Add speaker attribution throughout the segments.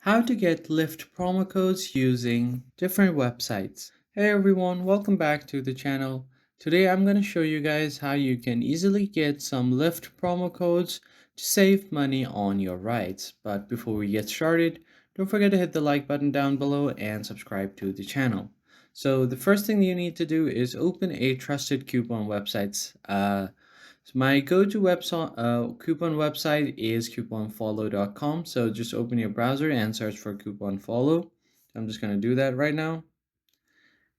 Speaker 1: How to get Lyft promo codes using different websites. Hey everyone, welcome back to the channel. Today I'm going to show you guys how you can easily get some Lyft promo codes to save money on your rides. But before we get started, don't forget to hit the like button down below and subscribe to the channel. So the first thing you need to do is open a trusted coupon websites. So my go-to website coupon website is couponfollow.com. So just open your browser and search for coupon follow. I'm just going to do that right now.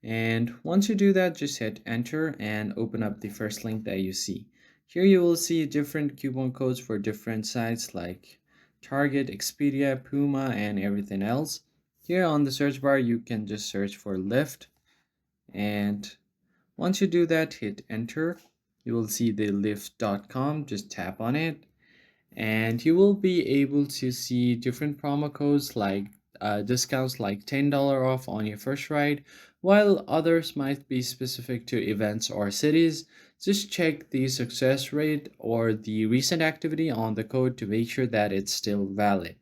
Speaker 1: And once you do that, just hit enter and open up the first link that you see. Here you will see different coupon codes for different sites like Target, Expedia, Puma, and everything else. Here on the search bar, you can just search for Lyft. And once you do that, hit enter. You will see the lyft.com. Just tap on it and you will be able to see different promo codes like discounts like $10 off on your first ride, while others might be specific to events or cities. Just check the success rate or the recent activity on the code to make sure that it's still valid.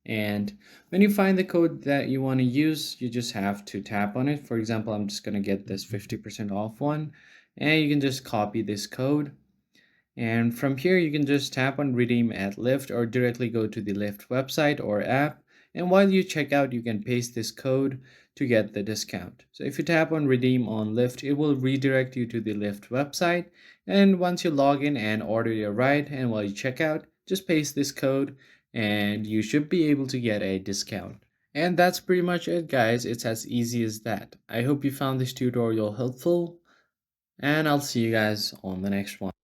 Speaker 1: And when you find the code that you want to use, you just have to tap on it. For example, I'm just going to get this 50% off one, and you can just copy this code. And from here, you can just tap on redeem at Lyft or directly go to the Lyft website or app. And while you check out, you can paste this code to get the discount. So if you tap on redeem on Lyft, it will redirect you to the Lyft website. And once you log in and order your ride, and while you check out, just paste this code and you should be able to get a discount. And that's pretty much it, guys. It's as easy as that. I hope you found this tutorial helpful, and I'll see you guys on the next one.